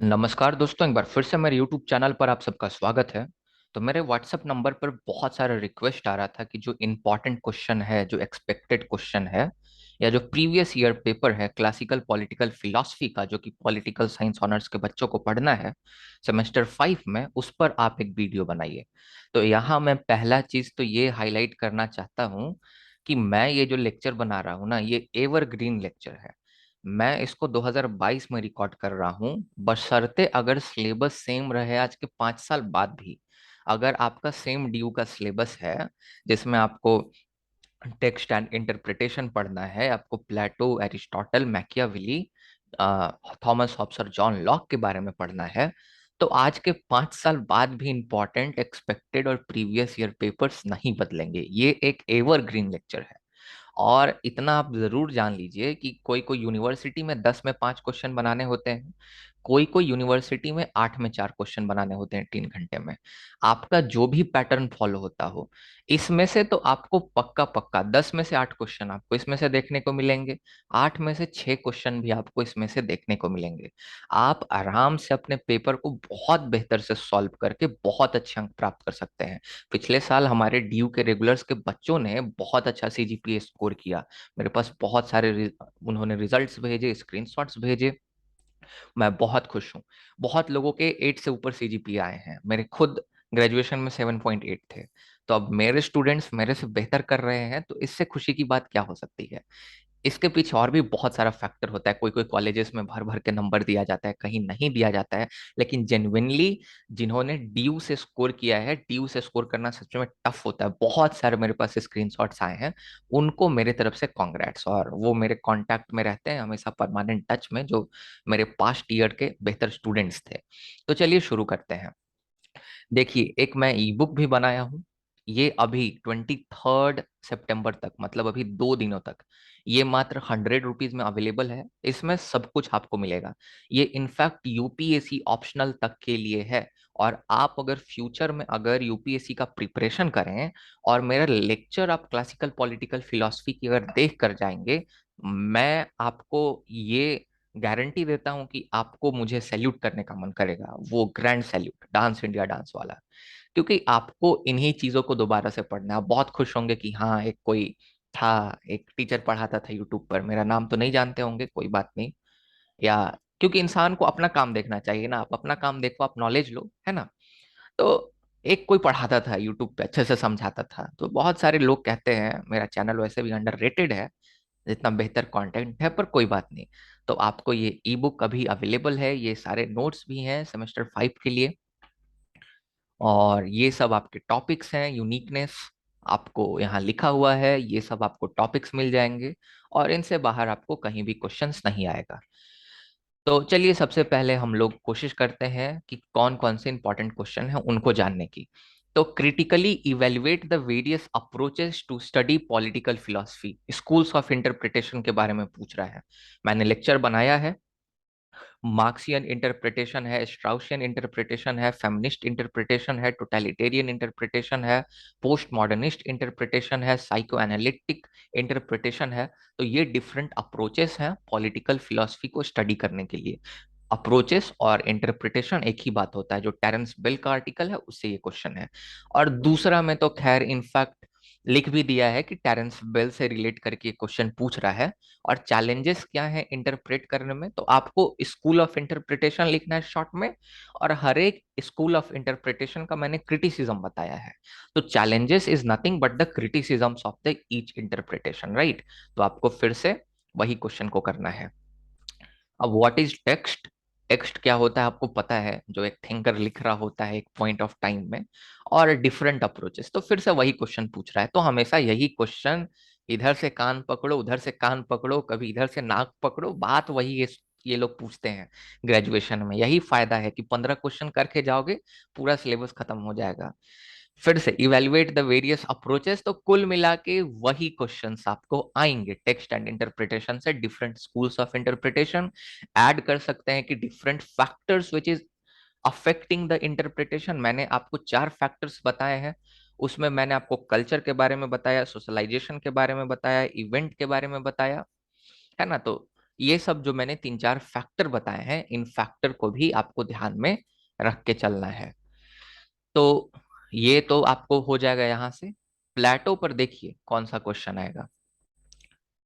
नमस्कार दोस्तों, एक बार फिर से मेरे YouTube चैनल पर आप सबका स्वागत है। तो मेरे WhatsApp नंबर पर बहुत सारा रिक्वेस्ट आ रहा था कि जो इम्पोर्टेंट क्वेश्चन है, जो एक्सपेक्टेड क्वेश्चन है, या जो प्रीवियस ईयर पेपर है क्लासिकल पॉलिटिकल फिलॉसफी का, जो कि पॉलिटिकल साइंस ऑनर्स के बच्चों को पढ़ना है सेमेस्टर 5 में, उस पर आप एक वीडियो बनाइए। तो यहाँ मैं पहला चीज तो ये हाईलाइट करना चाहता हूँ कि मैं ये जो लेक्चर बना रहा हूँ ना, ये एवरग्रीन लेक्चर है। मैं इसको 2022 में रिकॉर्ड कर रहा हूँ, बशर्ते अगर सिलेबस सेम रहे आज के 5 साल बाद भी। अगर आपका सेम ड्यू का सिलेबस है, जिसमें आपको टेक्स्ट एंड इंटरप्रिटेशन पढ़ना है, आपको प्लेटो, एरिस्टोटल, मैकियावेली, थॉमस हॉब्स और जॉन लॉक के बारे में पढ़ना है, तो आज के 5 साल बाद भी इंपॉर्टेंट एक्सपेक्टेड और प्रीवियस ईयर पेपर्स नहीं बदलेंगे। ये एक एवरग्रीन लेक्चर है। और इतना आप जरूर जान लीजिए कि कोई कोई यूनिवर्सिटी में 10 में 5 क्वेश्चन बनाने होते हैं, कोई कोई यूनिवर्सिटी में 8 में 4 क्वेश्चन बनाने होते हैं 3 घंटे में। आपका जो भी पैटर्न फॉलो होता हो, इसमें से तो आपको पक्का पक्का 10 में से 8 क्वेश्चन आपको इसमें से देखने को मिलेंगे, 8 में से 6 क्वेश्चन भी आपको इसमें से देखने को मिलेंगे। आप आराम से अपने पेपर को बहुत बेहतर से सॉल्व करके बहुत अच्छे अंक प्राप्त कर सकते हैं। पिछले साल हमारे डीयू के रेगुलर्स के बच्चों ने बहुत अच्छा सीजीपीए स्कोर किया। मेरे पास बहुत सारे उन्होंने रिजल्ट्स भेजे, स्क्रीनशॉट्स भेजे। मैं बहुत खुश हूँ। बहुत लोगों के 8 से ऊपर सीजीपीए आए हैं। मेरे खुद ग्रेजुएशन में 7.8 थे। तो अब मेरे स्टूडेंट्स मेरे से बेहतर कर रहे हैं, तो इससे खुशी की बात क्या हो सकती है। इसके पीछे और भी बहुत सारा फैक्टर होता है। कोई कोई कॉलेजेस में भर भर के नंबर दिया जाता है, कहीं नहीं दिया जाता है। लेकिन जेन्युइनली जिन्होंने ड्यू से स्कोर किया है, ड्यू से स्कोर करना सच में टफ होता है। बहुत सारे मेरे पास स्क्रीनशॉट्स आए हैं, उनको मेरे तरफ से कॉन्ग्रेट्स। और वो मेरे कांटेक्ट में रहते हैं हमेशा, परमानेंट टच में, जो मेरे पास्ट ईयर के बेहतर स्टूडेंट्स थे। तो चलिए शुरू करते हैं। देखिए, एक मैं ई बुक भी बनाया हूँ। ये अभी 23 सितंबर तक, मतलब अभी 2 दिनों तक, ये मात्र 100 रुपीज में अवेलेबल है। इसमें सब कुछ आपको मिलेगा। ये इनफैक्ट यूपीएससी ऑप्शनल तक के लिए है। और आप अगर फ्यूचर में अगर यूपीएससी का प्रिपरेशन करें और मेरा लेक्चर आप क्लासिकल पॉलिटिकल फिलॉसफी की अगर देख कर जाएंगे, मैं आपको ये गारंटी देता हूं कि आपको मुझे सैल्यूट करने का मन करेगा, वो grand salute, dance India dance वाला। क्योंकि आपको इन्हीं चीजों को दोबारा से पढ़ना है। आप बहुत खुश होंगे कि हाँ, एक कोई था, एक टीचर पढ़ाता था यूट्यूब पर। मेरा नाम तो नहीं जानते होंगे, कोई बात नहीं। या क्योंकि इंसान को अपना काम देखना चाहिए ना, आप अपना काम देखो, आप नॉलेज लो, है ना। तो एक कोई पढ़ाता था यूट्यूब पे, अच्छे से समझाता था। तो बहुत सारे लोग कहते हैं मेरा चैनल वैसे भी अंडररेटेड है, जितना बेहतर कंटेंट है, पर कोई बात नहीं। तो आपको ये ई बुक अभी अवेलेबल है, ये सारे नोट्स भी हैं सेमेस्टर 5 के लिए। और ये सब आपके टॉपिक्स हैं, यूनिकनेस आपको यहाँ लिखा हुआ है, ये सब आपको टॉपिक्स मिल जाएंगे। और इनसे बाहर आपको कहीं भी क्वेश्चंस नहीं आएगा। तो चलिए, सबसे पहले हम लोग कोशिश करते हैं कि कौन कौन से इंपॉर्टेंट क्वेश्चन हैं उनको जानने की। तो critically evaluate the various approaches to study political philosophy, schools of interpretation के बारे में पूछ रहा है। मैंने लेक्चर बनाया है। मार्क्सियन इंटरप्रिटेशन है, स्ट्राउसियन इंटरप्रिटेशन है, फेमिनिस्ट इंटरप्रिटेशन है, टोटलिटेरियन इंटरप्रिटेशन है, पोस्ट मॉडर्निस्ट इंटरप्रिटेशन है, साइको एनालिटिक इंटरप्रिटेशन है। तो ये डिफरेंट अप्रोचेस हैं पॉलिटिकल फिलॉसफी को स्टडी करने के लिए। अप्रोचेस और इंटरप्रिटेशन एक ही बात होता है। जो टेरेंस बेल का आर्टिकल है, उससे ये क्वेश्चन है। और दूसरा में तो खैर इनफैक्ट लिख भी दिया है कि टेरेंस बेल से रिलेट करके क्वेश्चन पूछ रहा है। और चैलेंजेस क्या है इंटरप्रेट करने में, तो आपको स्कूल ऑफ इंटरप्रिटेशन लिखना है शॉर्ट में। और हर एक स्कूल ऑफ इंटरप्रिटेशन का मैंने क्रिटिसिज्म बताया है। तो challenges is nothing but the criticisms of the each interpretation, right. तो आपको फिर से वही क्वेश्चन को करना है। अब व्हाट इज टेक्स्ट। टेक्स्ट क्या होता है आपको पता है, जो एक थिंकर लिख रहा होता है एक पॉइंट ऑफ टाइम में। और डिफरेंट अप्रोचेस, तो फिर से वही क्वेश्चन पूछ रहा है। तो हमेशा यही क्वेश्चन, इधर से कान पकड़ो, उधर से कान पकड़ो, कभी इधर से नाक पकड़ो, बात वही है। ये लोग पूछते हैं ग्रेजुएशन में। यही फायदा है कि 15 क्वेश्चन करके जाओगे, पूरा सिलेबस खत्म हो जाएगा। फिर से इवेलुएट द वेरियस अप्रोचेस, तो कुल मिला के वही क्वेश्चंस आपको आएंगे टेक्स्ट एंड इंटरप्रिटेशन से। Different schools of interpretation add कर सकते हैं कि different factors which is affecting the interpretation. मैंने आपको 4 फैक्टर्स बताए हैं। उसमें मैंने आपको कल्चर के बारे में बताया, सोशलाइजेशन के बारे में बताया, इवेंट के बारे में बताया, है ना। तो ये सब जो मैंने तीन चार फैक्टर बताए हैं, इन फैक्टर को भी आपको ध्यान में रख के चलना है। तो ये तो आपको हो जाएगा यहाँ से। प्लेटो पर देखिए कौन सा क्वेश्चन आएगा।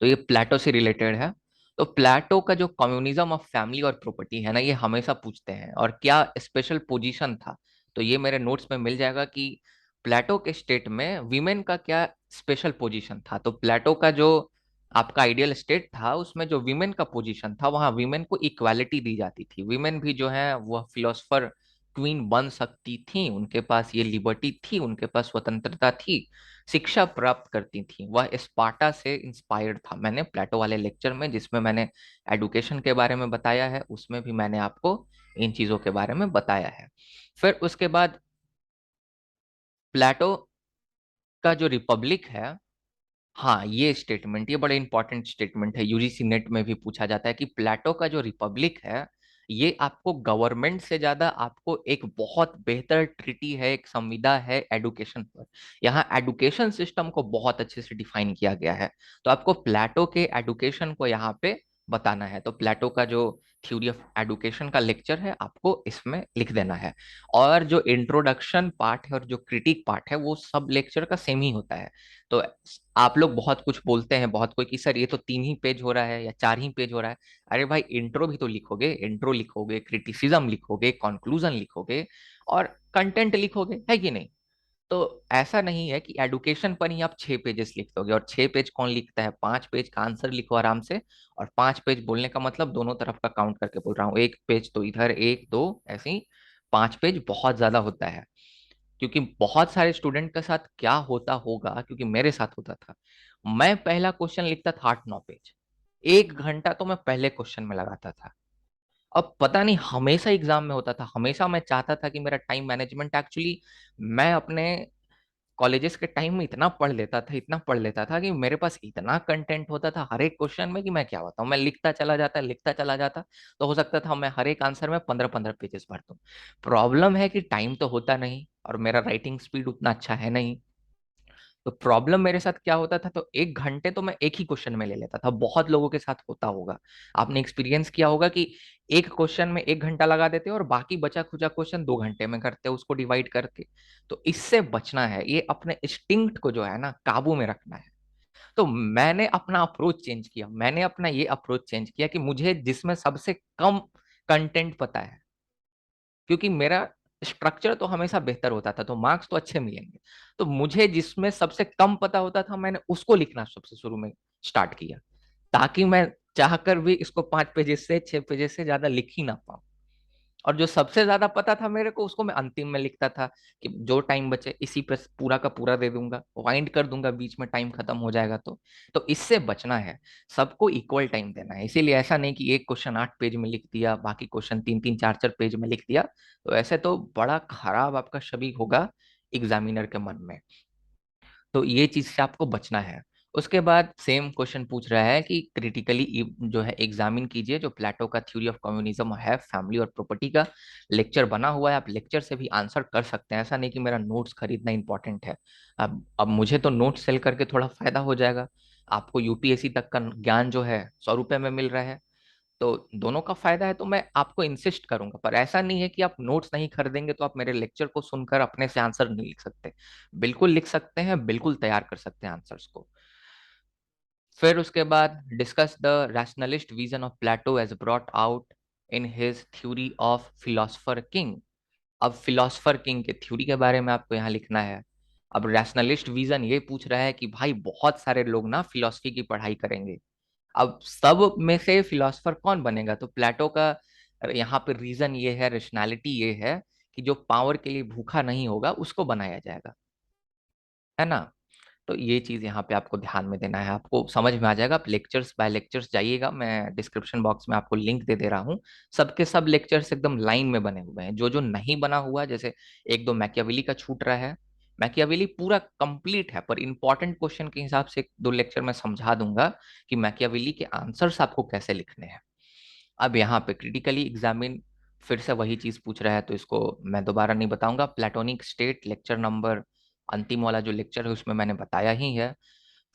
तो ये प्लेटो से रिलेटेड है। तो प्लेटो का जो कम्युनिज्म ऑफ फैमिली और प्रॉपर्टी है ना, ये हमेशा पूछते हैं, और क्या स्पेशल पोजीशन था। तो ये मेरे नोट्स में मिल जाएगा कि प्लेटो के स्टेट में विमेन का क्या स्पेशल पोजीशन था। तो प्लेटो का जो आपका आइडियल स्टेट था, उसमें जो विमेन का पोजीशन था, वहां विमेन को इक्वालिटी दी जाती थी। विमेन भी जो है वह फिलोसफर क्वीन बन सकती थी, उनके पास ये लिबर्टी थी, उनके पास स्वतंत्रता थी, शिक्षा प्राप्त करती थी। वह स्पार्टा से इंस्पायर्ड था। मैंने प्लेटो वाले लेक्चर में, जिसमें मैंने एडुकेशन के बारे में बताया है, उसमें भी मैंने आपको इन चीजों के बारे में बताया है। फिर उसके बाद प्लेटो का जो रिपब्लिक है, हाँ ये स्टेटमेंट, ये बड़े इंपॉर्टेंट स्टेटमेंट है, यूजीसी नेट में भी पूछा जाता है कि प्लेटो का जो रिपब्लिक है, ये आपको गवर्नमेंट से ज्यादा आपको एक बहुत बेहतर ट्रीटी है, एक संविदा है एडुकेशन पर। यहाँ एडुकेशन सिस्टम को बहुत अच्छे से डिफाइन किया गया है। तो आपको प्लेटो के एडुकेशन को यहाँ पे बताना है। तो प्लेटो का जो थ्योरी ऑफ एडुकेशन का लेक्चर है, आपको इसमें लिख देना है। और जो इंट्रोडक्शन पार्ट है और जो क्रिटिक पार्ट है, वो सब लेक्चर का सेम ही होता है। तो आप लोग बहुत कुछ बोलते हैं, बहुत कोई कि सर ये तो 3 ही पेज हो रहा है या 4 ही पेज हो रहा है। अरे भाई, इंट्रो भी तो लिखोगे, इंट्रो लिखोगे, क्रिटिसिज्म लिखोगे, कंक्लूजन लिखोगे, और कंटेंट लिखोगे, है कि नहीं। तो ऐसा नहीं है कि एडुकेशन पर ही आप 6 पेजेस लिख दोगे। और 6 पेज कौन लिखता है, 5 पेज का आंसर लिखो आराम से। और 5 पेज बोलने का मतलब दोनों तरफ का काउंट करके बोल रहा हूँ, 1 पेज तो इधर, एक दो ऐसे ही। 5 पेज बहुत ज्यादा होता है। क्योंकि बहुत सारे स्टूडेंट के साथ क्या होता होगा, क्योंकि मेरे साथ होता था, मैं पहला क्वेश्चन लिखता था 8-9 पेज, 1 घंटा तो मैं पहले क्वेश्चन में लगाता था। अब पता नहीं, हमेशा एग्जाम में होता था, हमेशा मैं चाहता था कि मेरा टाइम मैनेजमेंट एक्चुअली, मैं अपने कॉलेजेस के टाइम में इतना पढ़ लेता था, इतना पढ़ लेता था कि मेरे पास इतना कंटेंट होता था हर एक क्वेश्चन में कि मैं क्या बताऊं, मैं लिखता चला जाता, लिखता चला जाता। तो हो सकता था मैं हर एक आंसर में 15-15 पेजेस भर दूं। प्रॉब्लम है कि टाइम तो होता नहीं, और मेरा राइटिंग स्पीड उतना अच्छा है नहीं। तो प्रॉब्लम मेरे साथ क्या होता था, तो 1 घंटे तो मैं एक ही क्वेश्चन में ले लेता था। बहुत लोगों के साथ होता होगा, आपने एक्सपीरियंस किया होगा कि एक क्वेश्चन में 1 घंटा लगा देते हो और बाकी बचा खुचा क्वेश्चन 2 घंटे में करते हो, उसको डिवाइड करके। तो इससे बचना है, ये अपने इंस्टिंक्ट को जो है ना काबू में रखना है। तो मैंने अपना अप्रोच चेंज किया, मैंने अपना ये अप्रोच चेंज किया कि मुझे जिसमें सबसे कम कंटेंट पता है, क्योंकि मेरा स्ट्रक्चर तो हमेशा बेहतर होता था, तो मार्क्स तो अच्छे मिलेंगे। तो मुझे जिसमें सबसे कम पता होता था, मैंने उसको लिखना सबसे शुरू में स्टार्ट किया, ताकि मैं चाहकर भी इसको 5 पेजेस से 6 पेजेस से ज्यादा लिख ही ना पाऊं। और जो सबसे ज्यादा पता था मेरे को, उसको मैं अंतिम में लिखता था कि जो टाइम बचे इसी पे पूरा का पूरा दे दूंगा, वाइंड कर दूंगा, बीच में टाइम खत्म हो जाएगा। तो इससे बचना है, सबको इक्वल टाइम देना है। इसीलिए ऐसा नहीं कि एक क्वेश्चन 8 पेज में लिख दिया, बाकी क्वेश्चन 3-3 4-4 पेज में लिख दिया। तो ऐसे तो बड़ा खराब आपका छवि होगा एग्जामिनर के मन में। तो ये चीज से आपको बचना है। उसके बाद सेम क्वेश्चन पूछ रहा है कि क्रिटिकली जो है एग्जामिन कीजिए, जो प्लेटो का थ्योरी ऑफ कम्युनिज्म है, फैमिली और प्रॉपर्टी का लेक्चर बना हुआ है। आप लेक्चर से भी आंसर कर सकते हैं, ऐसा नहीं कि मेरा नोट्स खरीदना इंपॉर्टेंट है। अब मुझे तो नोट्स सेल करके थोड़ा फायदा हो जाएगा, आपको यूपीएससी तक का ज्ञान जो है 100 रुपए में मिल रहा है। तो दोनों का फायदा है, तो मैं आपको इंसिस्ट करूंगा। पर ऐसा नहीं है कि आप नोट्स नहीं खरीदेंगे तो आप मेरे लेक्चर को सुनकर अपने से आंसर नहीं लिख सकते। बिल्कुल लिख सकते हैं, बिल्कुल तैयार कर सकते हैं आंसर्स को। फिर उसके बाद discuss the rationalist vision of Plato as brought out in his theory of philosopher king. अब फिलोसफर किंग के थ्योरी के बारे में आपको यहाँ लिखना है। अब रैशनलिस्ट विजन ये पूछ रहा है कि भाई बहुत सारे लोग ना फिलोसफी की पढ़ाई करेंगे, अब सब में से फिलोसफर कौन बनेगा। तो प्लेटो का यहाँ पे रीजन ये है, रेशनैलिटी ये है कि जो पावर के लिए भूखा नहीं होगा उसको बनाया जाएगा, है ना। तो ये चीज यहाँ पे आपको ध्यान में देना है, आपको समझ में आ जाएगा। आप लेक्चर्स बाय लेक्चर्स जाइएगा, मैं डिस्क्रिप्शन बॉक्स में आपको लिंक दे दे रहा हूँ। सबके सब लेक्चर्स एकदम लाइन में बने हुए हैं। जो जो नहीं बना हुआ, जैसे एक दो मैकियावेली का छूट रहा है, मैकियावेली पूरा कंप्लीट है, पर इंपॉर्टेंट क्वेश्चन के हिसाब से 1-2 लेक्चर में समझा दूंगा कि मैकियावेली के आंसर्स आपको कैसे लिखने हैं। अब यहाँ पे क्रिटिकली एग्जामिन फिर से वही चीज पूछ रहा है, तो इसको मैं दोबारा नहीं बताऊंगा। प्लेटोनिक स्टेट लेक्चर नंबर, अंतिम वाला जो लेक्चर है उसमें मैंने बताया ही है।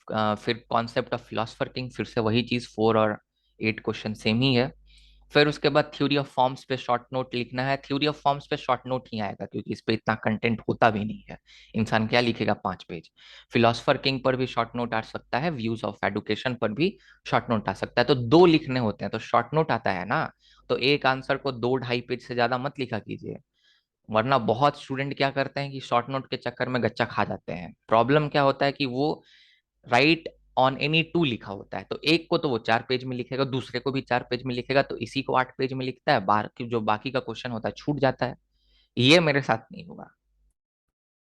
फिर कॉन्सेप्ट ऑफ फिलोसफर किंग, फिर से वही चीज 4 और 8 क्वेश्चन सेम ही है। फिर उसके बाद थ्योरी ऑफ फॉर्म्स पे शॉर्ट नोट लिखना है। थ्योरी ऑफ फॉर्म्स पे शॉर्ट नोट ही आएगा क्योंकि इस पे इतना कंटेंट होता भी नहीं है, इंसान क्या लिखेगा 5 पेज। फिलोसफर किंग पर भी शॉर्ट नोट आ सकता है, व्यूज ऑफ एडुकेशन पर भी शॉर्ट नोट आ सकता है। तो 2 लिखने होते हैं तो शॉर्ट नोट आता है ना, तो एक आंसर को 2-2.5 पेज से ज्यादा मत लिखा कीजिए, वरना बहुत स्टूडेंट क्या करते हैं कि शॉर्ट नोट के चक्कर में गच्चा खा जाते हैं। प्रॉब्लम क्या होता है कि वो राइट ऑन एनी टू लिखा होता है, तो एक को तो वो 4 पेज में लिखेगा, दूसरे को भी 4 पेज में लिखेगा, तो इसी को 8 पेज में लिखता है, बाकी जो बाकी का क्वेश्चन होता है छूट जाता है। ये मेरे साथ नहीं हुआ,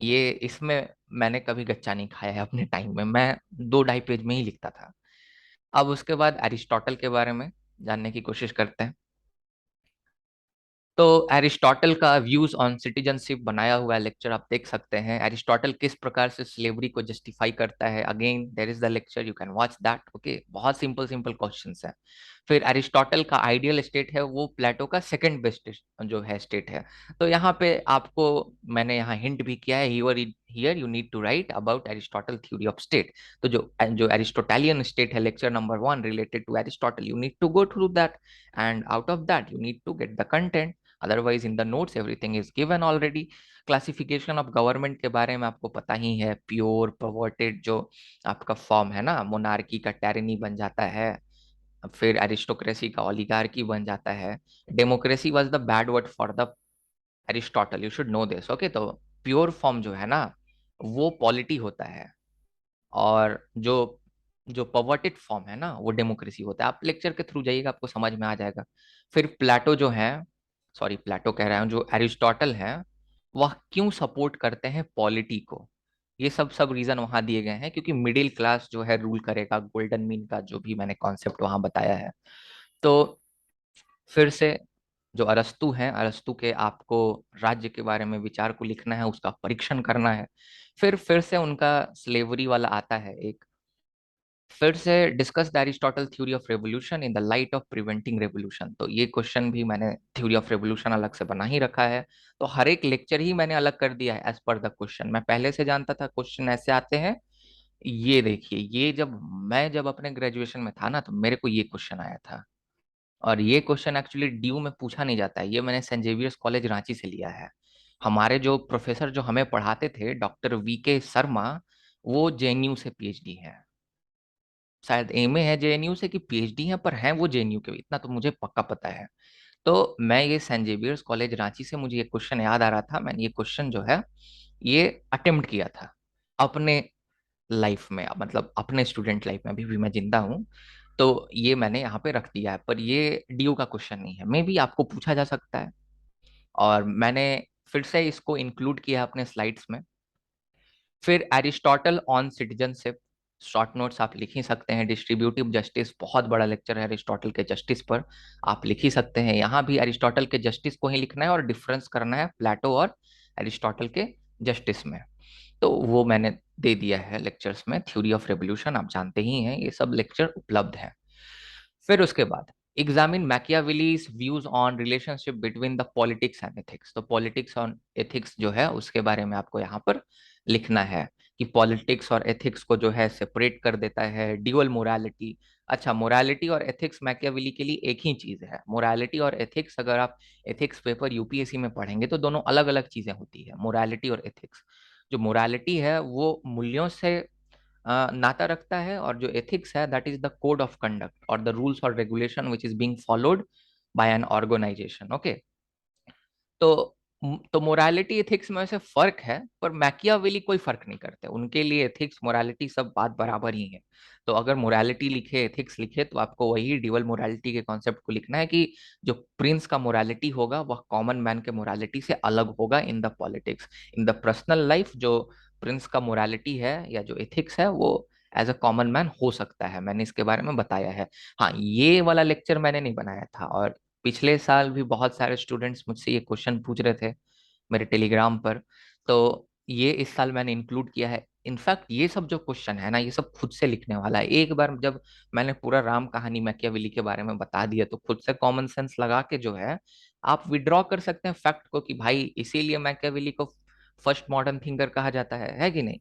ये इसमें मैंने कभी गच्चा नहीं खाया है अपने टाइम में, मैं 2-2.5 पेज में ही लिखता था। अब उसके बाद एरिस्टोटल के बारे में जानने की कोशिश करते हैं। तो एरिस्टोटल का व्यूज ऑन सिटीजनशिप बनाया हुआ लेक्चर आप देख सकते हैं। एरिस्टोटल किस प्रकार से स्लेवरी को जस्टिफाई करता है, again there is the lecture, you can watch that. Okay, बहुत सिंपल सिंपल क्वेश्चंस हैं। फिर एरिस्टोटल का आइडियल स्टेट है वो प्लेटो का सेकंड बेस्ट जो है स्टेट है। तो यहाँ पे आपको मैंने यहाँ हिंट भी किया है, here you need to write about Aristotle theory of state. तो जो जो एरिस्टोटेलियन स्टेट है lecture number 1 related to Aristotle, you need to go through that, and out of that you need to get the content. Otherwise in the notes everything is given already. Classification of government के बारे में आपको पता ही है, pure perverted जो आपका form है ना, मोनार्की का टैरेनी बन जाता है, फिर एरिस्टोक्रेसी का ओलिगार्की बन जाता है। Democracy was the bad word for the Aristotle, you should know this. Okay, तो प्योर फॉर्म जो है ना वो पॉलिटी होता है, और जो जो परवर्टेड फॉर्म है ना वो डेमोक्रेसी होता है। आप लेक्चर के थ्रू जाइएगा, आपको समझ में आ जाएगा। फिर प्लेटो जो है, सॉरी प्लेटो कह रहा हूँ, जो एरिस्टोटल है वह क्यों सपोर्ट करते हैं पॉलिटी को, ये सब सब रीजन वहां दिए गए हैं, क्योंकि मिडिल क्लास जो है रूल करेगा, गोल्डन मीन का जो भी मैंने कॉन्सेप्ट वहां बताया है। तो फिर से जो अरस्तु हैं, अरस्तु के आपको राज्य के बारे में विचार को लिखना है, उसका परीक्षण करना है। फिर से उनका स्लेवरी वाला आता है एक। फिर से discuss the Aristotle theory of revolution in the light of preventing revolution, तो ये क्वेश्चन भी मैंने थ्योरी ऑफ रेवोल्यूशन अलग से बना ही रखा है। तो हर एक लेक्चर ही मैंने अलग कर दिया है एज पर द क्वेश्चन। मैं पहले से जानता था क्वेश्चन ऐसे आते हैं। ये देखिए, ये जब अपने ग्रेजुएशन में था ना, तो मेरे को ये क्वेश्चन आया था, और ये क्वेश्चन एक्चुअली ड्यू में पूछा नहीं जाता है, ये मैंने सेंट जेवियर्स कॉलेज रांची से लिया है। हमारे जो प्रोफेसर जो हमें पढ़ाते थे, डॉक्टर वी के शर्मा, वो जेएनयू से पीएचडी है, शायद एमए है जेएनयू से कि पीएचडी है, पर हैं वो जेएनयू के, इतना तो मुझे पक्का पता है। तो मैं ये सेंट जेवियर्स कॉलेज रांची से मुझे ये क्वेश्चन याद आ रहा था, मैंने ये क्वेश्चन जो है ये अटेम्प्ट किया था अपने लाइफ में, मतलब अपने स्टूडेंट लाइफ में, अभी भी मैं जिंदा हूँ। तो ये मैंने यहाँ पे रख दिया है, पर ये डीयू का क्वेश्चन नहीं है, मे भी आपको पूछा जा सकता है, और मैंने फिर से इसको इंक्लूड किया है अपने स्लाइड्स में। फिर Aristotle on citizenship, short notes आप लिख ही सकते हैं। डिस्ट्रीब्यूटिव जस्टिस, बहुत बड़ा लेक्चर है एरिस्टोटल के जस्टिस पर, आप लिख ही सकते हैं। यहाँ भी एरिस्टोटल के जस्टिस को ही लिखना है और डिफरेंस करना है प्लेटो और एरिस्टोटल के जस्टिस में। तो वो मैंने दे दिया है लेक्चर्स में। थ्योरी ऑफ रेवोल्यूशन आप जानते ही हैं, ये सब लेक्चर उपलब्ध है। फिर उसके बाद examine Machiavelli's views on relationship between the politics and ethics, तो पॉलिटिक्स और एथिक्स जो है उसके बारे में आपको यहाँ पर लिखना है कि पॉलिटिक्स और एथिक्स को जो है सेपरेट कर देता है ड्यूअल मोरालिटी। अच्छा, मोरालिटी और एथिक्स मैकियावेली के लिए एक ही चीज है। मोरालिटी और एथिक्स अगर आप एथिक्स पेपर यूपीएससी में पढ़ेंगे तो दोनों अलग अलग चीजें होती है, मोरालिटी और एथिक्स। जो मोरालिटी है वो मूल्यों से नाता रखता है, और जो एथिक्स है that is the code of conduct और द रूल्स और regulation which is being followed by an organisation. Okay, तो तो मोरालिटी एथिक्स में वैसे फर्क है, पर मैकियावेली कोई फर्क नहीं करते, उनके लिए एथिक्स मोरालिटी सब बात बराबर ही है। तो अगर मोरालिटी लिखे एथिक्स लिखे तो आपको वही ड्यूअल मोरालिटी के कॉन्सेप्ट को लिखना है कि जो प्रिंस का मोरालिटी होगा वह कॉमन मैन के मोरालिटी से अलग होगा in the politics. In the personal life जो प्रिंस का मोरालिटी है या जो एथिक्स है वो एज अ कॉमन मैन हो सकता है, मैंने इसके बारे में बताया है। हाँ, ये वाला लेक्चर मैंने नहीं बनाया था, और पिछले साल भी बहुत सारे स्टूडेंट्स मुझसे ये क्वेश्चन पूछ रहे थे मेरे टेलीग्राम पर, तो ये इस साल मैंने इंक्लूड किया है। इनफैक्ट ये सब जो क्वेश्चन है ना ये सब खुद से लिखने वाला है। एक बार जब मैंने पूरा राम कहानी मैकियावेली के बारे में बता दिया तो खुद से कॉमन सेंस लगा के जो है आप विड्रॉ कर सकते हैं फैक्ट को कि भाई इसीलिए मैकियावेली को फर्स्ट मॉडर्न थिंकर कहा जाता है कि नहीं।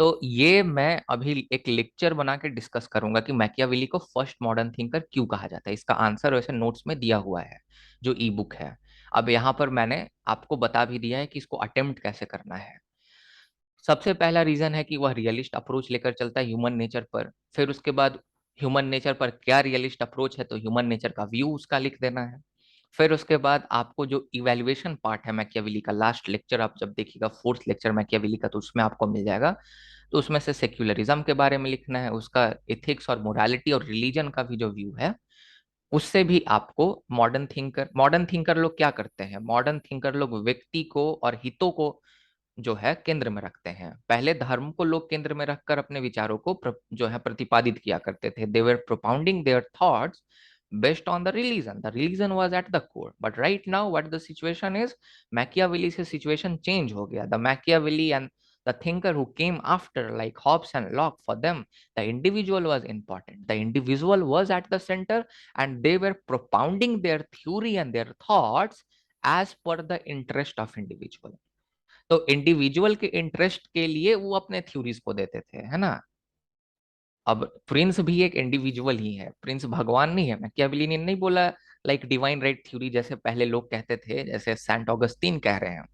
तो ये मैं अभी एक लेक्चर बना के डिस्कस करूंगा कि मैकियावेली को फर्स्ट मॉडर्न थिंकर क्यों कहा जाता है। इसका आंसर वैसे नोट्स में दिया हुआ है, जो ई बुक है। अब यहाँ पर मैंने आपको बता भी दिया है कि इसको अटेम्प्ट कैसे करना है। सबसे पहला रीजन है कि वह रियलिस्ट अप्रोच लेकर चलता है ह्यूमन नेचर पर। फिर उसके बाद ह्यूमन नेचर पर क्या रियलिस्ट अप्रोच है, तो ह्यूमन नेचर का व्यू उसका लिख देना है। फिर उसके बाद आपको जो इवेल्युएशन पार्ट है मैकियावेली का, लास्ट लेक्चर आप जब देखिएगा, फोर्थ लेक्चर मैकियावेली का, तो उसमें आपको मिल जाएगा। तो उसमें से सेक्युलरिज्म के बारे में लिखना है, उसका एथिक्स और मोरालिटी और रिलीजन का भी जो व्यू है उससे भी आपको। मॉडर्न थिंकर लोग क्या करते हैं, मॉडर्न थिंकर लोग व्यक्ति को और हितों को जो है केंद्र में रखते हैं। पहले धर्म को लोग केंद्र में रखकर अपने विचारों को जो है प्रतिपादित किया करते थे। They were propounding their thoughts based on the religion was at the core, but right now what the situation is, Machiavelli से situation change हो गया। The Machiavelli and the thinker who came after like Hobbes and Locke, for them the individual was important, the individual was at the center, and they were propounding their theory and their thoughts as per the interest of individual। तो individual के interest के लिए वो अपने theories को देते थे, है ना। अब प्रिंस भी एक इंडिविजुअल ही है, प्रिंस भगवान नहीं है। मैकियावेली ने नहीं बोला लाइक डिवाइन राइट थ्योरी जैसे पहले लोग कहते थे, जैसे सेंट ऑगस्टीन कह रहे हैं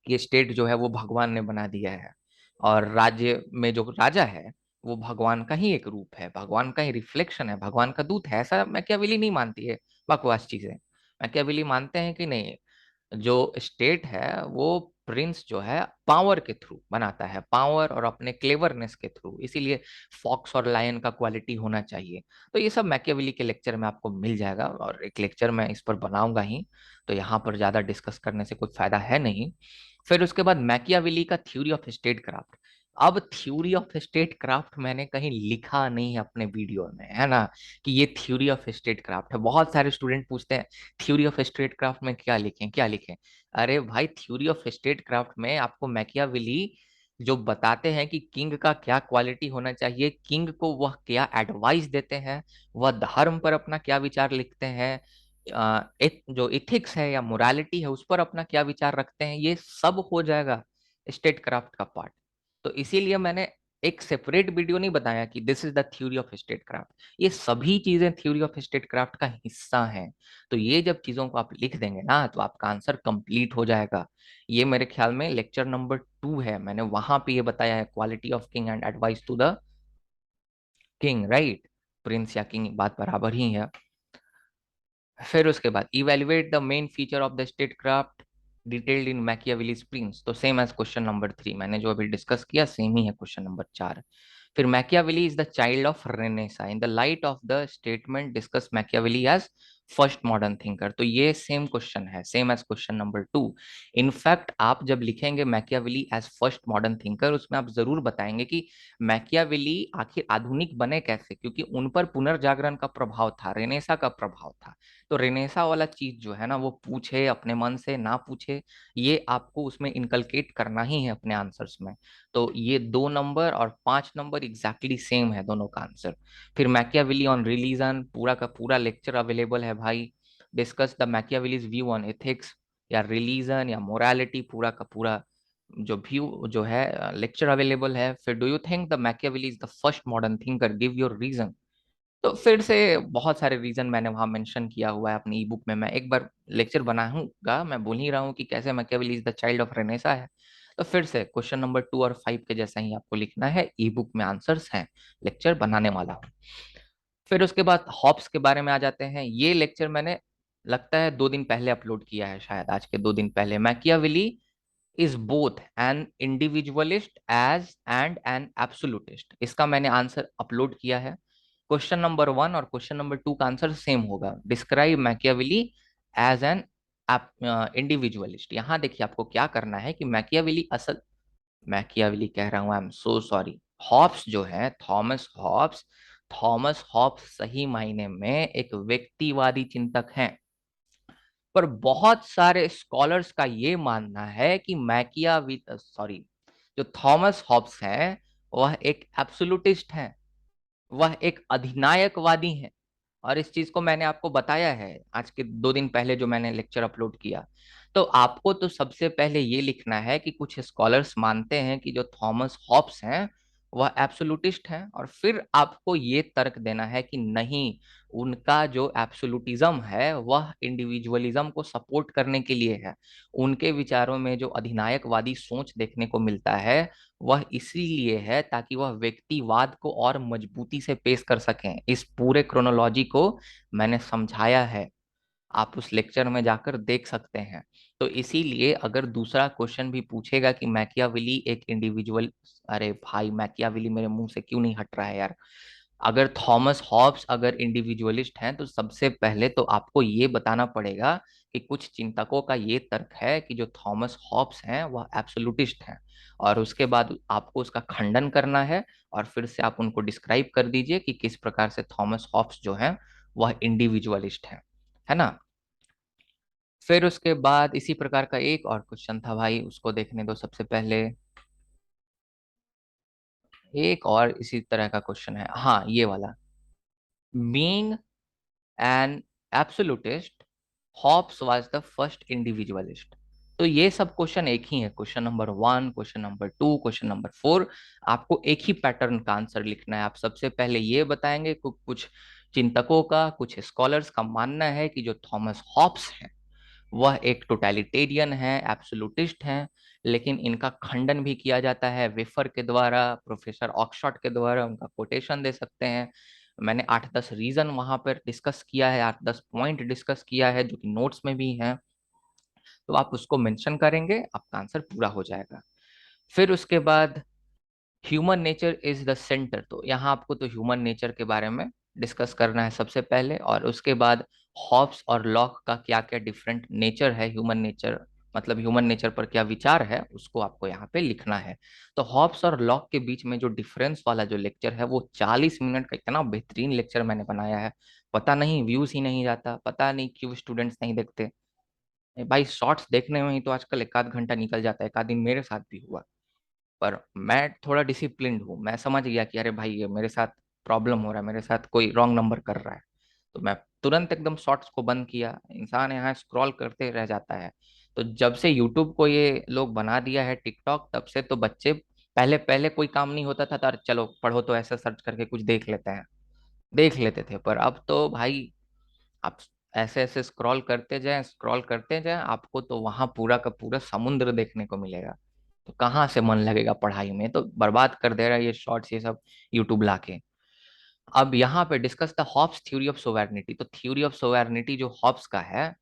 कि स्टेट जो है वो भगवान ने बना दिया है, और राज्य में जो राजा है वो भगवान का ही एक रूप है, भगवान का ही रिफ्लेक्शन है, भगवान का दूत है। ऐसा मैकियावेली नहीं मानती है, बकवास चीजें। मैकियावेली मानते हैं कि नहीं, जो स्टेट है वो प्रिंस जो है पावर के थ्रू बनाता है, पावर और अपने क्लेवरनेस के थ्रू, इसीलिए फॉक्स और लायन का क्वालिटी होना चाहिए। तो ये सब मैकियावेली के लेक्चर में आपको मिल जाएगा, और एक लेक्चर मैं इस पर बनाऊंगा ही, तो यहाँ पर ज्यादा डिस्कस करने से कोई फायदा है नहीं। फिर उसके बाद मैकियावेली का थ्योरी ऑफ स्टेट क्राफ्ट। अब थ्योरी ऑफ स्टेट क्राफ्ट मैंने कहीं लिखा नहीं है अपने वीडियो में, है ना, कि ये थ्योरी ऑफ स्टेट क्राफ्ट है। बहुत सारे स्टूडेंट पूछते हैं थ्योरी ऑफ स्टेट क्राफ्ट में क्या लिखें क्या लिखें। अरे भाई, थ्योरी ऑफ स्टेट क्राफ्ट में आपको मैकियावेली जो बताते हैं कि किंग का क्या क्वालिटी होना चाहिए, किंग को वह क्या एडवाइस देते हैं, वह धर्म पर अपना क्या विचार लिखते हैं, जो इथिक्स है या मोरालिटी है उस पर अपना क्या विचार रखते हैं, ये सब हो जाएगा स्टेट क्राफ्ट का पार्ट। तो इसीलिए मैंने एक सेपरेट वीडियो नहीं बताया कि this is the theory of state craft. ये सभी चीजें थ्योरी ऑफ स्टेट क्राफ्ट का हिस्सा हैं। तो ये जब चीजों को आप लिख देंगे ना, तो आपका आंसर कंप्लीट हो जाएगा। ये मेरे ख्याल में लेक्चर नंबर 2 है, मैंने वहां पे ये बताया है, quality of king and advice to the king, right. Prince या किंग बात बराबर ही है। फिर उसके बाद evaluate the main feature of the state craft detailed in Machiavelli's Prince. तो सेम एज क्वेश्चन नंबर 3, मैंने जो अभी डिस्कस किया सेम ही है क्वेश्चन नंबर 4। फिर Machiavelli is the child of Renaissance. In the light of the statement discuss Machiavelli as first modern thinker. तो ये same question है, same as question number 2। In fact आप जब लिखेंगे Machiavelli as first modern thinker, उसमें आप जरूर बताएंगे कि मैकियावेली आखिर आधुनिक बने कैसे, क्योंकि उन पर पुनर्जागरण का प्रभाव था, रेनेसा का प्रभाव था। तो रेनेसा वाला चीज जो है ना, वो पूछे अपने मन से ना पूछे, ये आपको उसमें इनकलकेट करना ही है अपने आंसर्स में। तो ये 2 नंबर और 5 नंबर एग्जैक्टली सेम है दोनों का आंसर। फिर मैकियावेली ऑन रिलीजन, पूरा का पूरा लेक्चर अवेलेबल है भाई। Discuss the Machiavelli's view on ethics या रिलीजन या मोरालिटी, पूरा का पूरा जो व्यू जो है लेक्चर अवेलेबल है। फिर do you think the Machiavelli is the first modern thinker, give your reason. तो फिर से बहुत सारे रीजन मैंने वहां मेंशन किया हुआ है अपनी ई बुक में, मैं एक बार लेक्चर बनाऊंगा। मैं बोल ही रहा हूँ कि कैसे Machiavelli is the child of Renaissance है। तो फिर से क्वेश्चन नंबर 2 और 5 के जैसा ही आपको लिखना है, ई बुक में आंसर्स हैं, लेक्चर बनाने वाला हूँ। फिर उसके बाद हॉब्स के बारे में आ जाते हैं। ये लेक्चर मैंने लगता है 2 दिन पहले अपलोड किया है, शायद आज के 2 दिन पहले। Machiavelli is both an individualist as and an absolutist, इसका मैंने आंसर अपलोड किया है। क्वेश्चन नंबर 1 और क्वेश्चन नंबर 2 का आंसर सेम होगा, describe Machiavelli as an individualist. यहाँ देखिए आपको क्या करना है कि मैकियावेली असल, मैकियावेली कह रहा हूँ, I am so sorry, Hobbes जो है, थॉमस हॉब्स, थॉमस हॉब्स सही मायने में एक व्यक्तिवादी चिंतक हैं। पर बहुत सारे स्कॉलर्स का ये मानना है कि मैकियावी सॉरी, जो थॉमस हॉब्स हैं वह एक एब्सोल्यूटिस्ट हैं, वह एक अधिनायकवादी हैं। और इस चीज को मैंने आपको बताया है आज के 2 दिन पहले जो मैंने लेक्चर अपलोड किया। तो आपको तो सबसे पहले ये लिखना है कि कुछ स्कॉलर्स मानते हैं कि जो थॉमस हॉब्स हैं वह एब्सोल्यूटिस्ट हैं, और फिर आपको ये तर्क देना है कि नहीं, उनका जो एब्सोल्यूटिज्म है वह इंडिविजुअलिज्म को सपोर्ट करने के लिए है। उनके विचारों में जो अधिनायकवादी सोच देखने को मिलता है वह इसीलिए है ताकि वह व्यक्तिवाद को और मजबूती से पेश कर सकें। इस पूरे क्रोनोलॉजी को मैंने समझाया है, आप उस लेक्चर में जाकर देख सकते हैं। तो इसीलिए अगर दूसरा क्वेश्चन भी पूछेगा कि मैकियावेली एक इंडिविजुअल, अरे भाई मैकियावेली मेरे मुंह से क्यों नहीं हट रहा है यार, अगर थॉमस हॉब्स अगर इंडिविजुअलिस्ट हैं तो सबसे पहले तो आपको ये बताना पड़ेगा कि कुछ चिंतकों का ये तर्क है कि जो थॉमस हॉब्स हैं वह एब्सोल्यूटिस्ट हैं, और उसके बाद आपको उसका खंडन करना है, और फिर से आप उनको डिस्क्राइब कर दीजिए कि किस प्रकार से थॉमस हॉब्स जो हैं वह इंडिविजुअलिस्ट हैं, है ना। फिर उसके बाद इसी प्रकार का एक और क्वेश्चन था भाई, उसको देखने दो सबसे पहले। एक और इसी तरह का क्वेश्चन है, हाँ ये वाला। Being an absolutist, Hobbes was the first individualist. तो ये सब क्वेश्चन एक ही है, question number 1, question number 2, question number 4। आपको एक ही पैटर्न का आंसर लिखना है। आप सबसे पहले ये बताएंगे कुछ चिंतकों का, कुछ स्कॉलर्स का मानना है कि जो थॉमस हॉब्स हैं वह एक टोटलिटेरियन है, एब्सोल्यूटिस्ट हैं, लेकिन इनका खंडन भी किया जाता है वेफर के द्वारा, प्रोफेसर ऑक्सफोर्ड के द्वारा, उनका कोटेशन दे सकते हैं। मैंने 8-10 रीजन वहां पर डिस्कस किया है, 8-10 पॉइंट डिस्कस किया है जो कि नोट्स में भी हैं। तो आप उसको मेंशन करेंगे, आपका आंसर पूरा हो जाएगा। फिर उसके बाद human nature is the centre, तो यहाँ आपको तो ह्यूमन नेचर के बारे में डिस्कस करना है सबसे पहले, और उसके बाद हॉब्स और लॉक का क्या क्या डिफरेंट नेचर है, ह्यूमन नेचर मतलब ह्यूमन नेचर पर क्या विचार है उसको आपको यहाँ पे लिखना है। तो हॉब्स और लॉक के बीच में जो डिफरेंस वाला जो लेक्चर है वो 40 मिनट का इतना बेहतरीन लेक्चर मैंने बनाया है, पता नहीं व्यूज ही नहीं जाता, पता नहीं क्यों स्टूडेंट्स नहीं देखते। भाई शॉर्ट्स देखने में ही तो आजकल एक आध घंटा निकल जाता है, एक आध दिन मेरे साथ भी हुआ। पर मैं थोड़ा डिसिप्लिन्ड हूँ, मैं समझ गया कि अरे भाई ये मेरे साथ प्रॉब्लम हो रहा है, मेरे साथ कोई रॉन्ग नंबर कर रहा है। तो मैं तुरंत एकदम शॉर्ट्स को बंद किया, इंसान यहाँ स्क्रॉल करते रह जाता है। तो जब से यूट्यूब को ये लोग बना दिया है टिकटॉक, तब से तो बच्चे पहले पहले कोई काम नहीं होता था तो चलो पढ़ो तो ऐसा सर्च करके कुछ देख लेते हैं, देख लेते थे। पर अब तो भाई आप ऐसे ऐसे स्क्रॉल करते जाएं, आपको तो वहां पूरा का पूरा समुद्र देखने को मिलेगा। तो कहाँ से मन लगेगा पढ़ाई में, तो बर्बाद कर दे रहा है ये शॉर्ट्स ये सब यूट्यूब लाके। अब यहाँ पे discuss the Hobbes theory of sovereignty, तो थ्योरी ऑफ सोवेर्निटी जो हॉब्स का है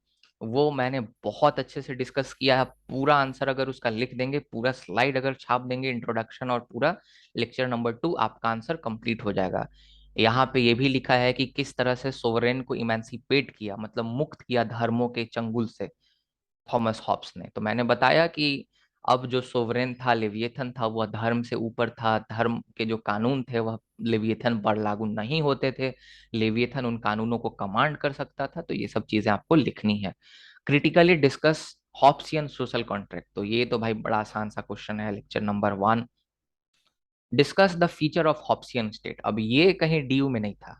वो मैंने बहुत अच्छे से डिस्कस किया है। पूरा आंसर अगर उसका लिख देंगे, पूरा स्लाइड अगर छाप देंगे, इंट्रोडक्शन और पूरा लेक्चर नंबर 2, आपका आंसर कंप्लीट हो जाएगा। यहाँ पे ये भी लिखा है कि किस तरह से सोवरेन को इमेंसिपेट किया, मतलब मुक्त किया धर्मों के चंगुल से थॉमस हॉब्स ने। तो मैंने बताया कि अब जो सोवरेन था, लेविएथन था, वह धर्म से ऊपर था, धर्म के जो कानून थे वह लेविएथन पर लागू नहीं होते थे, लेविएथन उन कानूनों को कमांड कर सकता था। तो ये सब चीजें आपको लिखनी है। Critically discuss Hobbesian social contract, तो ये तो भाई बड़ा आसान सा क्वेश्चन है, lecture number 1। Discuss the feature of Hobbesian state, अब ये कहीं डीयू में नहीं था,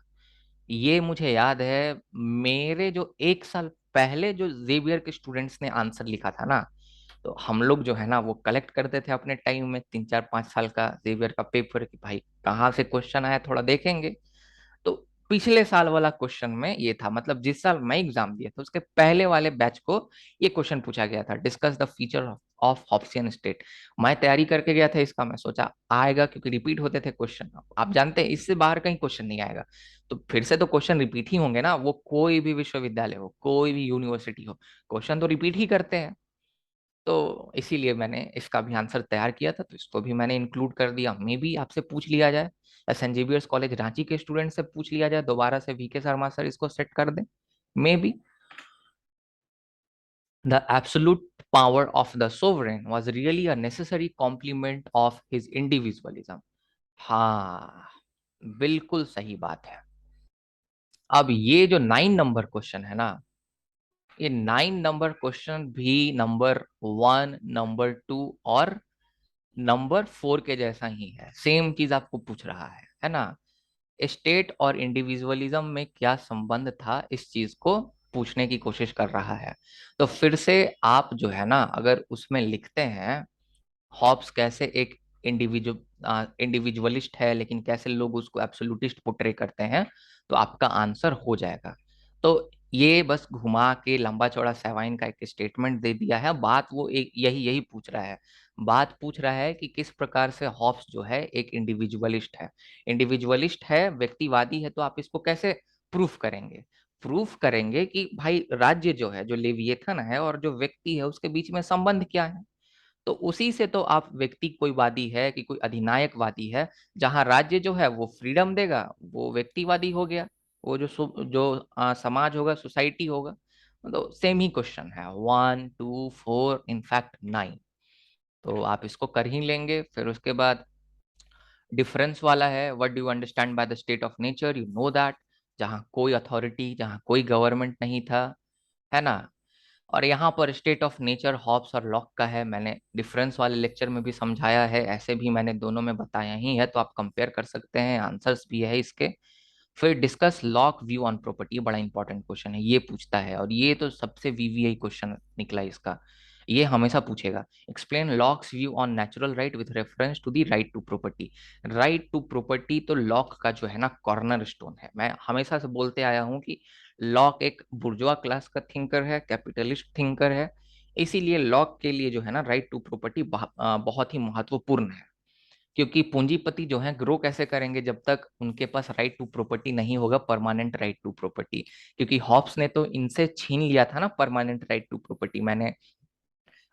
ये मुझे याद है मेरे जो 1 साल पहले जो जेवियर के स्टूडेंट्स ने आंसर लिखा था ना, तो हम लोग जो है ना वो कलेक्ट करते थे अपने टाइम में 3-4-5 साल का जेवियर का पेपर कि भाई कहाँ से क्वेश्चन आया थोड़ा देखेंगे। तो पिछले साल वाला क्वेश्चन में ये था, मतलब जिस साल मैं एग्जाम दिया था उसके पहले वाले बैच को ये क्वेश्चन पूछा गया था, discuss the feature of Hobbesian state. मैं तैयारी करके गया था इसका, मैं सोचा आएगा क्योंकि रिपीट होते थे क्वेश्चन, आप जानते हैं इससे बाहर कहीं क्वेश्चन नहीं आएगा। तो फिर से तो क्वेश्चन रिपीट ही होंगे ना, वो कोई भी विश्वविद्यालय हो, कोई भी यूनिवर्सिटी हो, क्वेश्चन तो रिपीट ही करते हैं। तो इसीलिए मैंने इसका भी आंसर तैयार किया था, तो इसको भी मैंने इंक्लूड कर दिया। मे भी आपसे पूछ लिया जाए, या सेंट जेवियर्स कॉलेज रांची के स्टूडेंट से पूछ लिया जाए दोबारा से, वीके शर्मा सर इसको सेट कर दें, may be. The absolute power of the sovereign was really a necessary complement of his individualism. हाँ, बिल्कुल सही बात है। अब ये जो 9 नंबर क्वेश्चन है ना, ये 9 नंबर क्वेश्चन भी नंबर 1, नंबर 2 और नंबर 4 के जैसा ही है, सेम चीज आपको पूछ रहा है ना। स्टेट और इंडिविजुअलिज्म में क्या संबंध था, इस चीज को पूछने की कोशिश कर रहा है। तो फिर से आप जो है ना, अगर उसमें लिखते हैं हॉब्स कैसे एक इंडिविजुअलिस्ट है, लेकिन कैसे लोग उसको एब्सोल्यूटिस्ट पोर्ट्रे करते हैं, तो आपका आंसर हो जाएगा। तो ये बस घुमा के लंबा चौड़ा सवाइन का एक स्टेटमेंट दे दिया है। बात वो एक यही यही पूछ रहा है। बात पूछ रहा है कि किस प्रकार से हॉब्स जो है एक इंडिविजुअलिस्ट है। इंडिविजुअलिस्ट है, व्यक्तिवादी है, तो आप इसको कैसे प्रूफ करेंगे? प्रूफ करेंगे कि भाई राज्य जो है, जो लेविएथन है और जो व्यक्ति है, उसके बीच में संबंध क्या है। तो उसी से तो आप व्यक्ति कोई वादी है कि कोई अधिनायकवादी है। जहां राज्य जो है वो फ्रीडम देगा, वो व्यक्तिवादी हो गया। वो समाज होगा, सोसाइटी होगा। तो सेम ही क्वेश्चन है, 1 2 4 इनफैक्ट 9। तो आप इसको कर ही लेंगे। फिर उसके बाद डिफरेंस वाला है, what do you understand by the state of nature, you know that. जहाँ कोई अथॉरिटी, जहाँ कोई गवर्नमेंट नहीं था, है ना। और यहाँ पर स्टेट ऑफ नेचर हॉब्स और लॉक का है, मैंने डिफरेंस वाले लेक्चर में भी समझाया है, ऐसे भी मैंने दोनों में बताया ही है, तो आप कंपेयर कर सकते हैं, आंसर्स भी है इसके। फिर discuss lock view on property, बड़ा इंपॉर्टेंट क्वेश्चन है, ये पूछता है, और ये तो सबसे वीवीआई क्वेश्चन निकला इसका। ये हमेशा पूछेगा, explain Locke's view on natural right with reference to the right to property. Right to property तो लॉक का जो है ना कॉर्नर स्टोन है। मैं हमेशा से बोलते आया हूँ कि लॉक एक बुर्जुआ क्लास का थिंकर है, कैपिटलिस्ट थिंकर है। इसीलिए लॉक के लिए जो है ना राइट टू प्रॉपर्टी बहुत ही महत्वपूर्ण है। क्योंकि पूंजीपति जो है ग्रो कैसे करेंगे जब तक उनके पास राइट टू प्रॉपर्टी नहीं होगा, परमानेंट राइट टू प्रॉपर्टी। क्योंकि हॉब्स ने तो इनसे छीन लिया था ना परमानेंट राइट टू प्रॉपर्टी, मैंने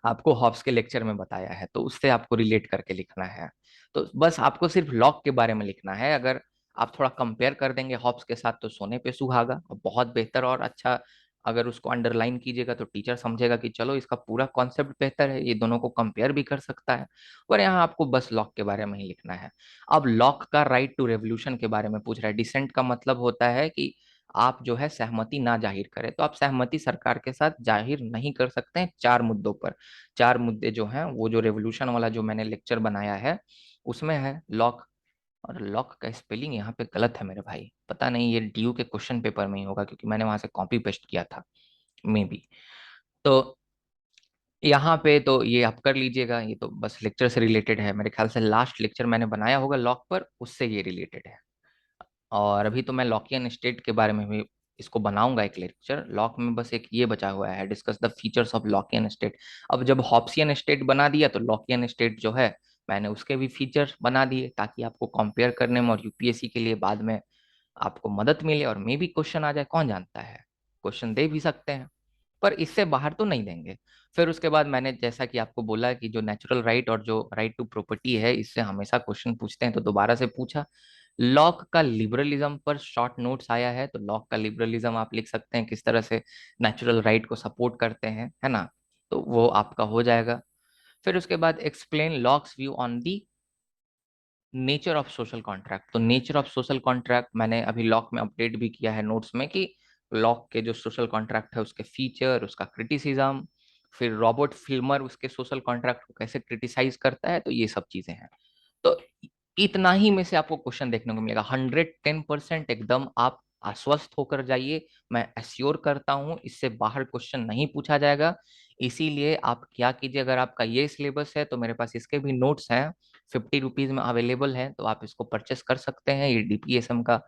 आपको हॉब्स के लेक्चर में बताया है, तो उससे आपको रिलेट करके लिखना है। तो बस आपको सिर्फ लॉक के बारे में लिखना है। अगर आप थोड़ा कंपेयर कर देंगे हॉब्स के साथ तो सोने पे सुहागा, और बहुत बेहतर और अच्छा। अगर उसको अंडरलाइन कीजिएगा तो टीचर समझेगा कि चलो इसका पूरा कॉन्सेप्ट बेहतर है, ये दोनों को कंपेयर भी कर सकता है। और यहाँ आपको बस लॉक के बारे में ही लिखना है। अब लॉक का राइट टू रेवोल्यूशन के बारे में पूछ रहा है। डिसेंट का मतलब होता है कि आप जो है सहमति ना जाहिर करें। तो आप सहमति सरकार के साथ जाहिर नहीं कर सकते हैं 4 मुद्दों पर। 4 मुद्दे जो हैं, वो जो रेवोल्यूशन वाला जो मैंने लेक्चर बनाया है उसमें है लॉक। और लॉक का स्पेलिंग यहाँ पे गलत है मेरे भाई, पता नहीं ये डीयू के क्वेश्चन पेपर में ही होगा, क्योंकि मैंने वहां से कॉपी पेस्ट किया था, मे बी। तो यहाँ पे तो ये आप कर लीजिएगा, ये तो बस लेक्चर से रिलेटेड है। मेरे ख्याल से लास्ट लेक्चर मैंने बनाया होगा लॉक पर, उससे ये रिलेटेड है। और अभी तो मैं लॉकियन स्टेट के बारे में भी इसको बनाऊंगा एक लेक्चर। लॉक में बस एक ये बचा हुआ है, discuss the features of Lockean state. अब जब हॉब्सियन स्टेट बना दिया तो लॉकियन स्टेट जो है मैंने उसके भी फीचर्स बना दिए, ताकि आपको कंपेयर करने में और यूपीएससी के लिए बाद में आपको मदद मिले, और मे भी क्वेश्चन आ जाए, कौन जानता है। क्वेश्चन दे भी सकते हैं, पर इससे बाहर तो नहीं देंगे। फिर उसके बाद मैंने जैसा कि आपको बोला कि जो नेचुरल राइट और जो राइट टू प्रॉपर्टी है, इससे हमेशा क्वेश्चन पूछते हैं, तो दोबारा से पूछा। लॉक का लिबरलिज्म पर शॉर्ट नोट्स आया है, तो लॉक का लिबरलिज्म आप लिख सकते हैं किस तरह से नेचुरल राइट को सपोर्ट करते हैं, है ना। तो वो आपका हो जाएगा। फिर उसके बाद explain Locke's view on the nature of social contract. तो नेचर ऑफ सोशल कॉन्ट्रैक्ट मैंने अभी लॉक में अपडेट भी किया है नोट्स में, कि लॉक के जो सोशल कॉन्ट्रैक्ट है उसके फीचर, उसका क्रिटिसिज्म। फिर रॉबर्ट फिल्मर उसके सोशल कॉन्ट्रैक्ट को कैसे क्रिटिसाइज करता है, तो ये सब चीजें हैं। तो इतना ही में से आपको क्वेश्चन देखने को मिलेगा। 110% एकदम आप आश्वस्त होकर जाइए, मैं एश्योर करता हूं इससे बाहर क्वेश्चन नहीं पूछा जाएगा। इसीलिए आप क्या कीजिए, अगर आपका ये सिलेबस है तो मेरे पास इसके भी नोट्स हैं, 50 रुपीज में अवेलेबल है, तो आप इसको परचेस कर सकते हैं। ये डीपीएसएम का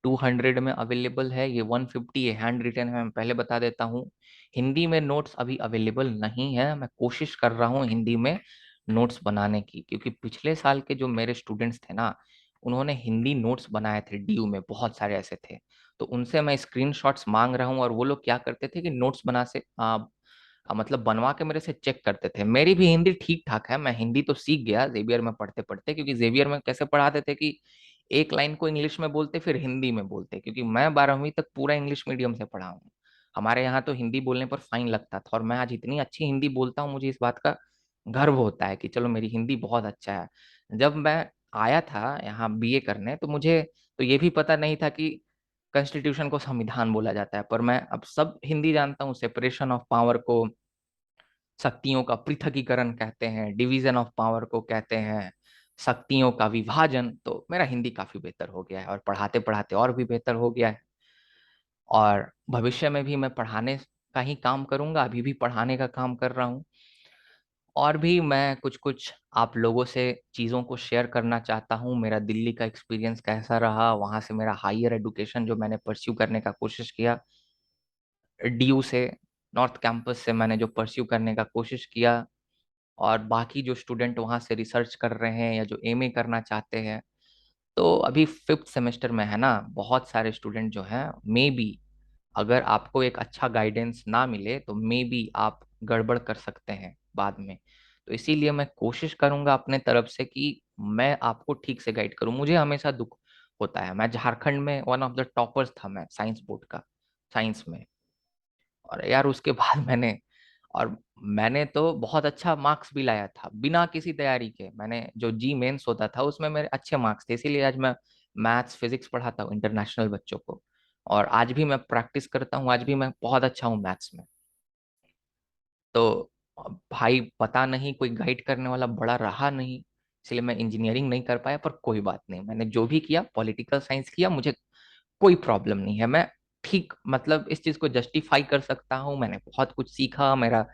200 में अवेलेबल है, ये 150 ये हैंड रिटन है, मैं पहले बता देता हूँ। हिंदी में नोट्स अभी अवेलेबल नहीं है, मैं कोशिश कर रहा हूँ हिंदी में नोट्स बनाने की, क्योंकि पिछले साल के जो मेरे स्टूडेंट्स थे ना, उन्होंने हिंदी नोट्स बनाए थे डीयू में, बहुत सारे ऐसे थे। तो उनसे मैं स्क्रीनशॉट्स मांग रहा हूँ, और वो लोग क्या करते थे कि नोट्स मतलब बनवा के मेरे से चेक करते थे। मेरी भी हिंदी ठीक ठाक है, मैं हिंदी तो सीख गया जेवियर में पढ़ते पढ़ते, क्योंकि जेवियर में कैसे पढ़ाते थे कि एक लाइन को इंग्लिश में बोलते फिर हिंदी में बोलते, क्योंकि मैं 12वीं तक पूरा इंग्लिश मीडियम से पढ़ा हूँ। हमारे यहाँ तो हिंदी बोलने पर फाइन लगता था, और मैं आज इतनी अच्छी हिंदी बोलता हूँ, मुझे इस बात का गर्व होता है कि चलो मेरी हिंदी बहुत अच्छा है। जब मैं आया था यहाँ बीए करने, तो मुझे तो ये भी पता नहीं था कि कॉन्स्टिट्यूशन को संविधान बोला जाता है, पर मैं अब सब हिंदी जानता हूँ। सेपरेशन ऑफ पावर को शक्तियों का पृथकीकरण कहते हैं, डिवीजन ऑफ पावर को कहते हैं, शक्तियों का विभाजन, तो मेरा हिंदी काफी बेहतर हो गया है और पढ़ाते पढ़ाते और भी बेहतर हो गया है। और भविष्य में भी मैं पढ़ाने का ही काम करूंगा, अभी भी पढ़ाने का काम कर रहा हूँ। और भी मैं कुछ कुछ आप लोगों से चीज़ों को शेयर करना चाहता हूँ। मेरा दिल्ली का एक्सपीरियंस कैसा रहा, वहाँ से मेरा हायर एजुकेशन जो मैंने परस्यू करने का कोशिश किया, डीयू से, नॉर्थ कैंपस से मैंने जो परस्यू करने का कोशिश किया, और बाकी जो स्टूडेंट वहाँ से रिसर्च कर रहे हैं या जो एमए करना चाहते हैं। तो अभी फिफ्थ सेमेस्टर में है ना, बहुत सारे स्टूडेंट जो हैं, मे बी अगर आपको एक अच्छा गाइडेंस ना मिले तो मे बी आप गड़बड़ कर सकते हैं बाद में। तो इसीलिए मैं कोशिश करूंगा अपने तरफ से कि मैं आपको ठीक से गाइड करूं। मुझे हमेशा दुख होता है, मैं झारखंड में वन ऑफ द टॉपर्स था, मैं साइंस बोर्ड का, साइंस में। और यार उसके बाद और मैंने तो बहुत अच्छा मार्क्स भी लाया था बिना किसी तैयारी के। मैंने जो जी मेंस होता था उसमें मेरे अच्छे मार्क्स थे, इसीलिए आज मैं मैथ्स फिजिक्स पढ़ाता हूँ इंटरनेशनल बच्चों को। और आज भी मैं प्रैक्टिस करता हूँ, आज भी मैं बहुत अच्छा हूँ मैथ्स में। तो भाई पता नहीं कोई गाइड करने वाला बड़ा रहा नहीं, इसलिए मैं इंजीनियरिंग नहीं कर पाया। पर कोई बात नहीं, मैंने जो भी किया पॉलिटिकल साइंस किया, मुझे कोई प्रॉब्लम नहीं है। मैं ठीक मतलब इस चीज को जस्टिफाई कर सकता हूँ, मैंने बहुत कुछ सीखा, मेरा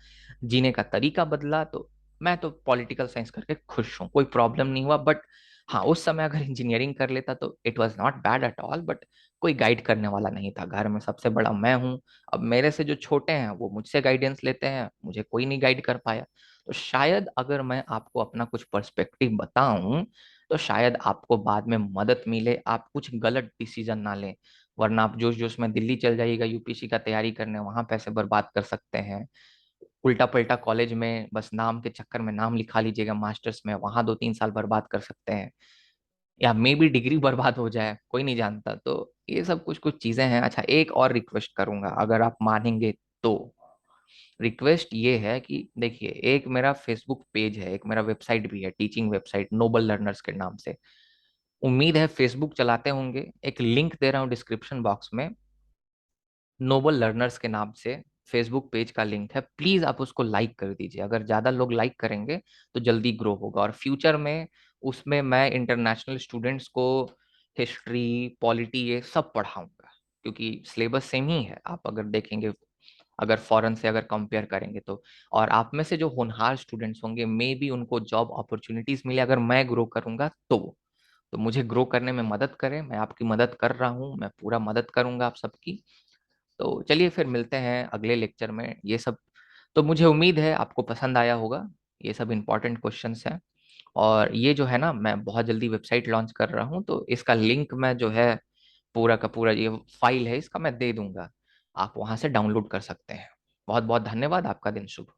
जीने का तरीका बदला। तो मैं तो पॉलिटिकल साइंस करके खुश हूँ, कोई प्रॉब्लम नहीं हुआ। बट हाँ, उस समय अगर इंजीनियरिंग कर लेता तो it was not bad at all, but कोई गाइड करने वाला नहीं था। घर में सबसे बड़ा मैं हूँ, अब मेरे से जो छोटे हैं वो मुझसे गाइडेंस लेते हैं, मुझे कोई नहीं गाइड कर पाया। तो शायद अगर मैं आपको अपना कुछ पर्सपेक्टिव बताऊं तो शायद आपको बाद में मदद मिले, आप कुछ गलत डिसीजन ना लें। वरना आप जोश जोश में दिल्ली चल जाइएगा यूपीएससी का तैयारी करने, वहां पैसे बर्बाद कर सकते हैं। उल्टा पलटा कॉलेज में बस नाम के चक्कर में नाम लिखा लीजिएगा मास्टर्स में, वहां 2-3 साल बर्बाद कर सकते हैं। या मे भी डिग्री बर्बाद हो जाए, कोई नहीं जानता। तो ये सब कुछ कुछ चीजें हैं। अच्छा, एक और रिक्वेस्ट करूंगा अगर आप मानेंगे तो। रिक्वेस्ट ये है कि देखिए, एक मेरा फेसबुक पेज है, एक मेरा वेबसाइट भी है, टीचिंग वेबसाइट नोबल लर्नर्स के नाम से। उम्मीद है फेसबुक चलाते होंगे, एक लिंक दे रहा हूँ डिस्क्रिप्शन बॉक्स में, नोबल लर्नर्स के नाम से फेसबुक पेज का लिंक है। प्लीज आप उसको लाइक कर दीजिए, अगर ज्यादा लोग लाइक करेंगे तो जल्दी ग्रो होगा। और फ्यूचर में उसमें मैं इंटरनेशनल स्टूडेंट्स को हिस्ट्री पॉलिटी ये सब पढ़ाऊंगा, क्योंकि सिलेबस सेम ही है। आप अगर देखेंगे, अगर फॉरेन से अगर कंपेयर करेंगे तो। और आप में से जो होनहार स्टूडेंट्स होंगे, मे बी उनको जॉब अपॉर्चुनिटीज मिले अगर मैं ग्रो करूंगा तो मुझे ग्रो करने में मदद करें, मैं आपकी मदद कर रहा हूँ, मैं पूरा मदद करूंगा आप सबकी। तो चलिए फिर मिलते हैं अगले लेक्चर में। ये सब तो मुझे उम्मीद है आपको पसंद आया होगा, ये सब इंपॉर्टेंट क्वेश्चंस हैं। और ये जो है ना, मैं बहुत जल्दी वेबसाइट लॉन्च कर रहा हूँ, तो इसका लिंक मैं जो है पूरा का पूरा, ये फाइल है इसका, मैं दे दूंगा, आप वहां से डाउनलोड कर सकते हैं। बहुत बहुत धन्यवाद, आपका दिन शुभ हो।